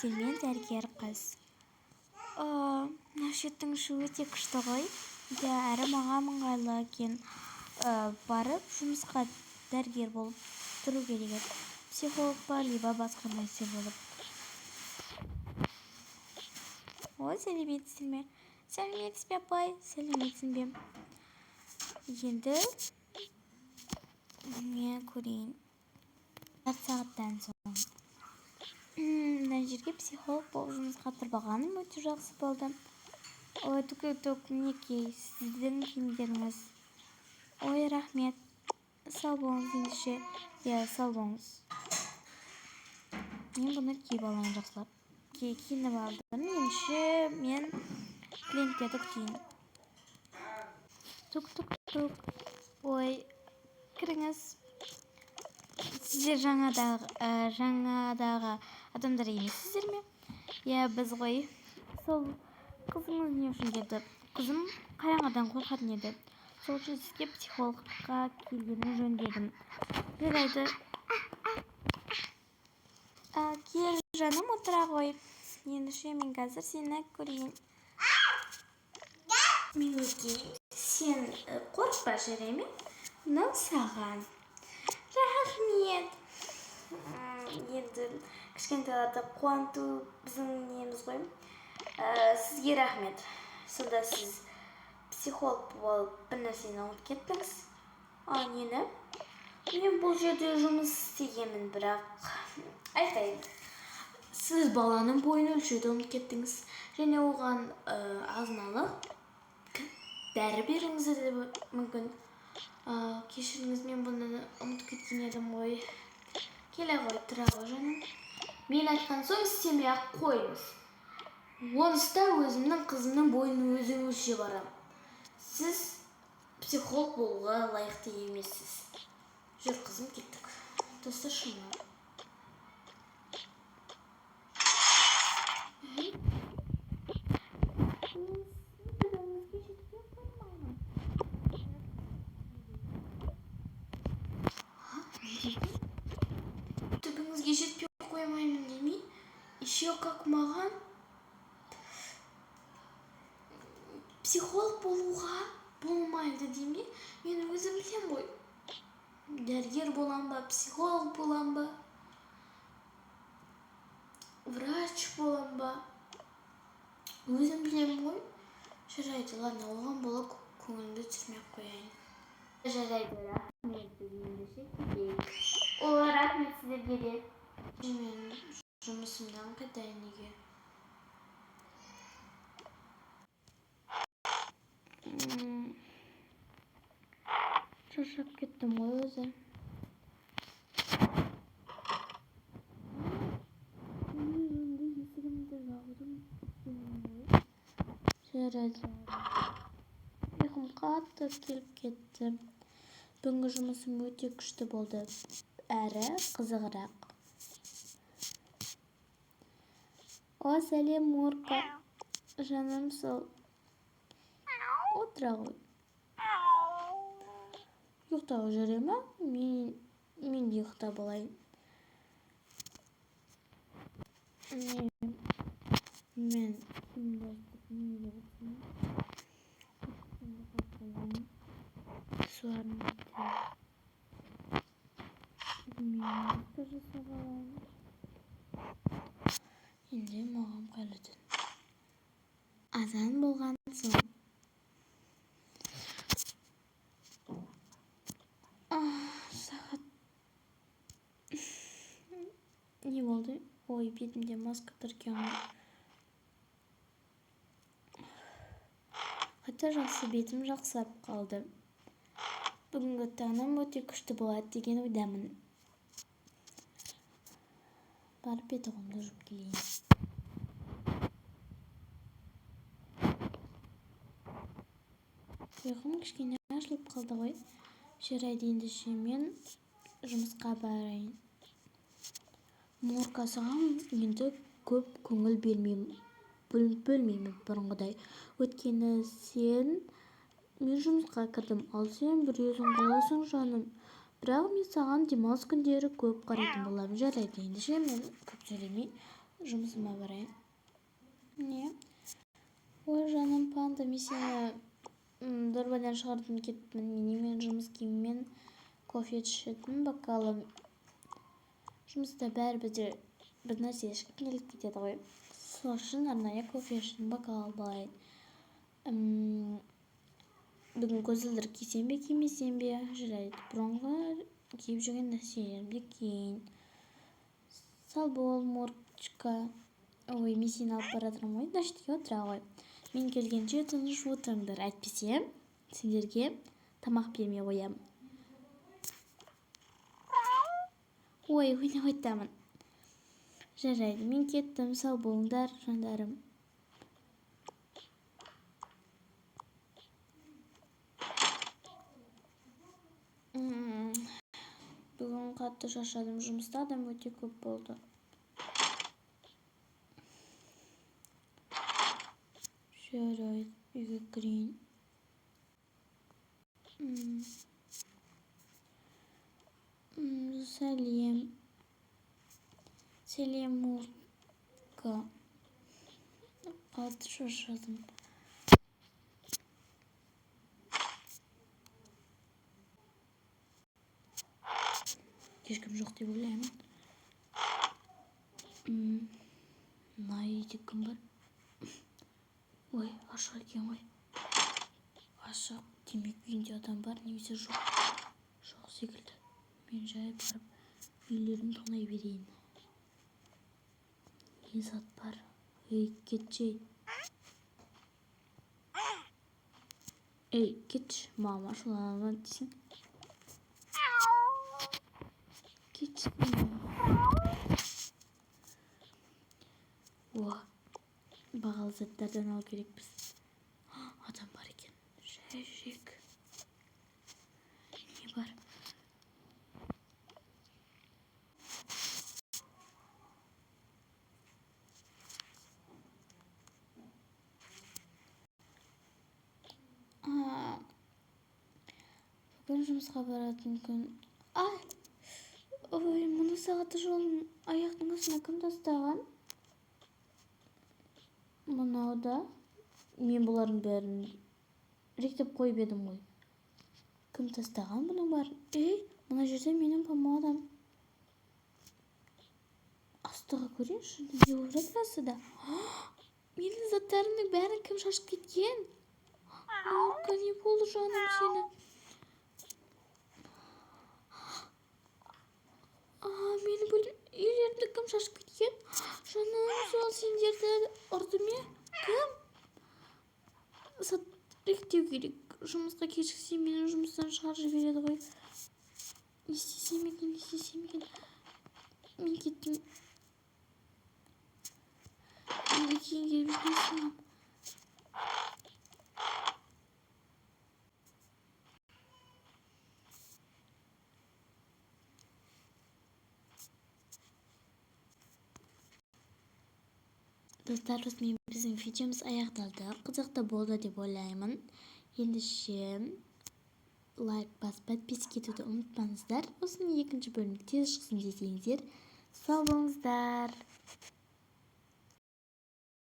стильмен дәрігер қыз. Нашеттің шу өте күшті ғой. Әрі маған ыңғайлы екен. Барып жұмысқа дәрігер болып тұру керек еді. Психолог па, либо басқа нәрсе болып. Сәлеметсің бе? Сәлеметсің бе, апай? Сәлеметсің бе? Енді мен көрейін. Жарты сағаттан соң. Мына жерге психолог болып жұмысқа тұрбағаным өте жақсы болды. Ой, түк, мінекей, сіздің киімдеріңіз. Ой, рахмет. Сау болыңыз ендеше. Сау болыңыз. Мен бұны киіп алайын жақсылап. Киініп алдым. Ендеше мен клиенттерді күтейін. Түк. Ой, кіріңіз. Сіздер жаңадағы адамдар емессіздер ме? Біз ғой. Сол қызыңыз не үшін келді? Қызым қараңғыдан қорқатын еді. Сол үшін сізге психологқа келгенім жөн дедім. Жарайды. Кел жаным, отыра ғой. Ендеше мен қазір сені көрейін. Мінекей, сен қорықпа, жарай ме? Мынау саған. Рахмет. Енді кішкентайларды қуанту біздің неміз ғой. Сізге рахмет. Сонда сіз психолог болып бір нәрсені ұмытып кеттіңіз. Нені? Мен бұл жерде жұмыс істегенмін, бірақ айтайын. Сіз баланың бойын өлшеуді ұмытып кеттіңіз. Және оған азын-аулақ дәрі беріңіз де мүмкін. Кешіріңіз, мен бұны ұмытып кеткен едім ғой. Келе ғой, тұра ғой жаным. Мен айтқан соң істемей ақ қойыңыз. Оныста өзімнің қызымның бойын өзім өлшеп барам. Сіз психолог болуға лайықты емессіз. Жүр қызым, кеттік. Досташы ма? Түбіңізге жетпей қоймаймын демей? Еще как маған психолог болуға болмайды демей? Мен өзім білем ғой. Дәрігер болам ба, психолог болам ба, врач болам ба? Өзім білем ғой. Жарайды, ладно, оған бола көңілімді түсірмей қояйын. Жарайды, рахмет ендеше кетейік. Рахмет сіздерге де. Мен жұмысымдан қайтайын неге? Шаршап кеттім ғой өзі. Есігімді жаудым. Жарайды. Ұйқым қатты келіп кетті. Бүгінгі жұмысым өте күшті болды. Әрі қызығырақ. Сәлем, Морка. Жаным сол. Отыра ғой. Ұйықтауға жарай ма? Мен де ұйықтап алайын. Мен суарым бітті. Мен жасап алайын. Енді маған қайлы түн. Азан болған соң. Сағат. Не болды? Ой, бетімде маска тұрген. Қайта жақсы, бетім жақсарып қалды. Бүгінгі таңым өте күшті болады деген ойдамын. Барып бет-қолымды жуып келейін. Ұйқым кішкене ашылып қалды ғой. Жарайды, ендеше мен жұмысқа барайын. Морка, саған енді көп көңіл бөлмеймін бұрынғыдай. Өткені мен жұмысқа кірдім, ал сен бір өзің қаласың жаным. Бірақ мен саған демалыс күндері көп қарайтын боламын. Жарайды, ендеше мен көп сөйлемей жұмысыма барайын. Не? Ой, жаным панда, мен сені дорбадан шығардым кеттім. Мен жұмыс киіммен кофе ішетін бокалым. Жұмыста бәрібір бір нәрсе ішкім келіп кетеді ғой. Сол үшін арнайы кофе үшін бокал алайын. Бүгін көзілдірік кисем бе кимесем бе? Жарайды, бұрынғы киіп жүрген нәрселерімді киейін. Салбол, морчка. Ой, мен сені алып баратырмын ғой, дәштіге отыра ғой. Мен келгенше тыныш отырыңдар, әйтпесе сендерге тамақ бермей қоямын. Ой, ойнап айтамын. Жарайды, мен кеттім, сау болыңдар, жандарым. Бүгін қатты шаршадым, жұмыста адам өте көп болды. Жарайды, үйге кірейін. Сәлем, мурка. Қатты шаршадым. Ешкім жоқ деп ойлаймын. Мына үйде кім бар? Ой, ашық екен ғой. Ашық, демек үйінде адам бар, немесе жоқ. Жоқ секілді. Мен жай барып үйлерін тонай берейін. Не зат бар? Ей, кетші. Ей, кетші, мама, ашуланма дейсің. Кетші. О, бағалы заттардан алу керекпіз. Адам бар екен. Жай жүрек. Не бар? Бүгін жұмысқа баратын күн. Ой, мұны сағаты жолын аяқтың астына кім тастаған? Мынау да. Мен бұлардың бәрін реттеп қойып едім ғой. Кім тастаған бұның бәрін? Ей, мына жерде менің помадам. Астыға көрейінші, не болып жатыр астыда? Менің заттарымның бәрін кім шашып кеткен? Мурка, не болды жаным сені? Менің үйлерімді кім шашып кеткен? Жаным, сол сендерді ұрды ме? Кім? Зат реттеу керек. Жұмысқа кешіксем, менің жұмыстан шығарып жібереді ғой. Не істесем екен? Мен кеттім. Енді кейін келіп жүрмесін. Достар, осымен біздің видеомыз аяқталды. Қызықты болды деп ойлаймын. Ендеше лайк басып подписка етуді ұмытпаңыздар. Осының екінші бөлімі тез шықсын десеңіздер, сау болыңыздар.